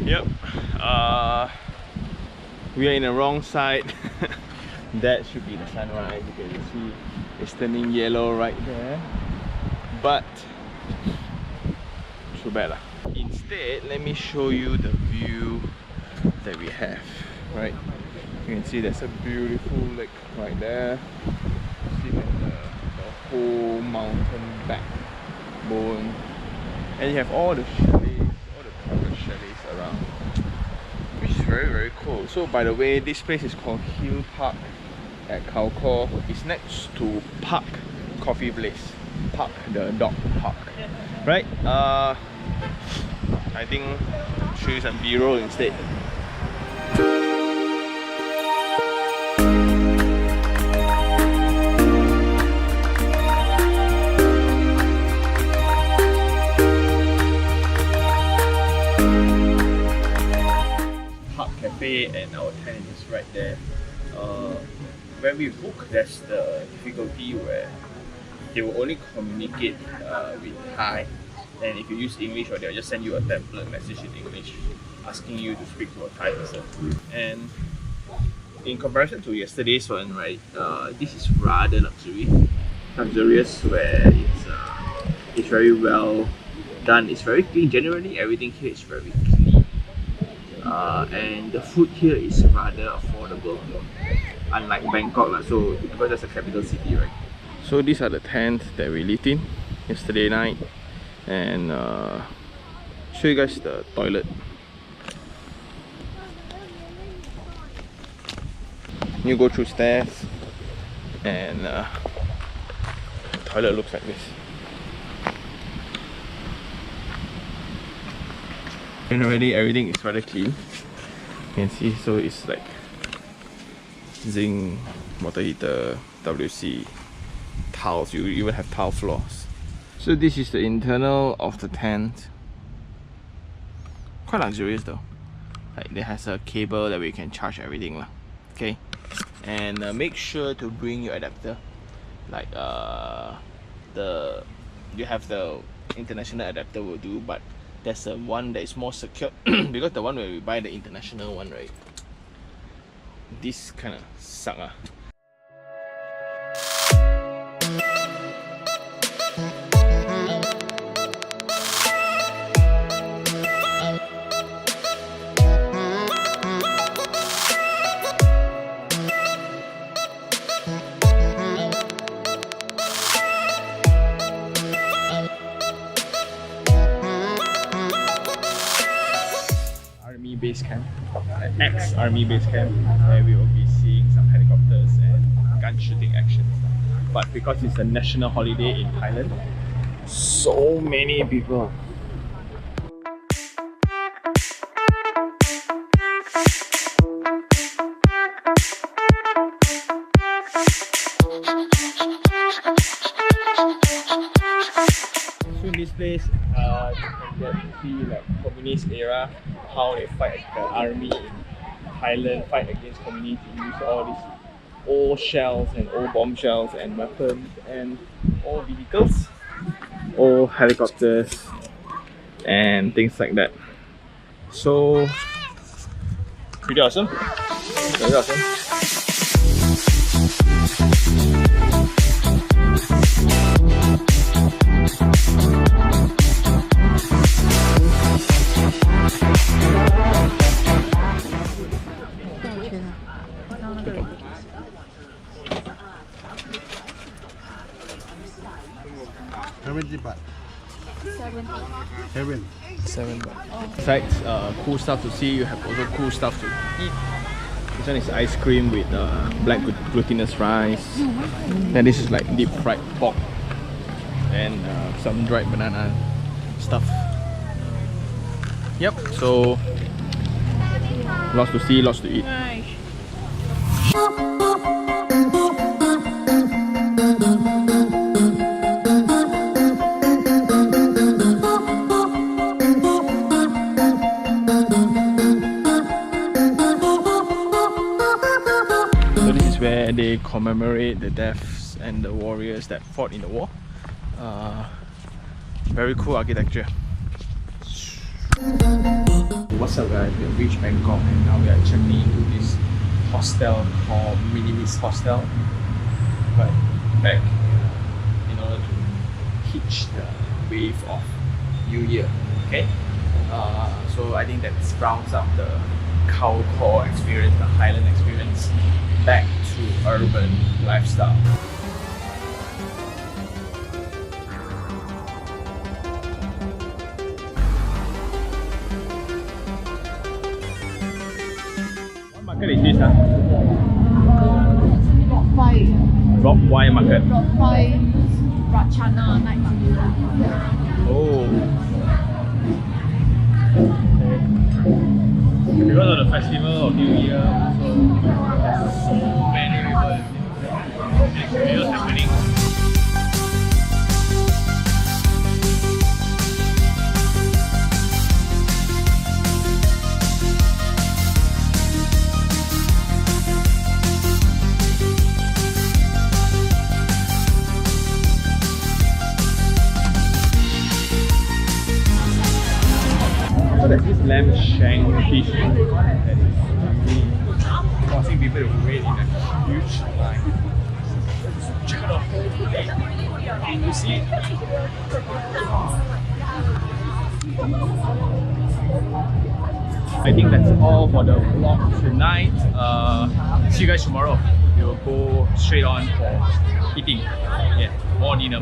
Yep. We are in the wrong side. That should be the sunrise. You can see it's turning yellow right there. But too bad lah. Instead, let me show you the view that we have. Right, you can see there's a beautiful lake right there. See the whole mountain backbone, and you have all the chalets, all the private chalets around, which is very cool. So by the way, this place is called Hill Park at Khao Kho. It's next to Park Coffee Place, Park the dog park, right? I think I'll show you some B-roll instead. And our tent is right there. When we book, there's the difficulty where they will only communicate with Thai, and if you use English, or they'll just send you a template message in English asking you to speak to a Thai person. And in comparison to yesterday's one, right, this is rather luxurious, where it's very well done. It's very clean. Generally, everything here is very clean. And the food here is rather affordable, unlike Bangkok, so because that's a capital city, right? So these are the tents that we lived in yesterday night, and show you guys the toilet. You go through stairs, and the toilet looks like this. Generally, everything is rather clean. You can see, so it's like zinc, water heater, WC, tiles. You even have tile floors. So this is the internal of the tent. Quite luxurious though. Like, there has a cable that we can charge everything lah. Okay, and make sure to bring your adapter. Like you have the international adapter will do, but there's a one that is more secure because the one where we buy the international one, right, this kind of suck. Base camp, ex-army base camp, where we will be seeing some helicopters and gun shooting actions. But because it's a national holiday in Thailand, so many people. So in this place, you can get to see like communist era, how they fight the army in Thailand, fight against communists, use all these old shells and old bomb shells and weapons and old vehicles, old helicopters and things like that. So pretty awesome. Very awesome. Seven baht. Besides cool stuff to see, you have also cool stuff to eat. This one is ice cream with black glutinous rice. Then this is like deep fried pork and some dried banana stuff. Yep, so lots to see, lots to eat. Where they commemorate the deaths and the warriors that fought in the war. Very cool architecture. what's up guys, we have reached Bangkok and now we are checking into this hostel called Minimis Hostel. Right, back in order to hitch the wave of New Year. Okay, so I think that rounds up the Khao Kho experience, the Highland experience, back to urban lifestyle. What market is this? Rock Wine Market. Rock Wine, Rachana night market. Oh. Because of the festival of New Year, so there's so many people experiences happening. So there's this lamb shank dish that is really causing people to wait in a huge line. Check it out. You see it? I think that's all for the vlog tonight. See you guys tomorrow. We will go straight on for eating. Yeah, more dinner.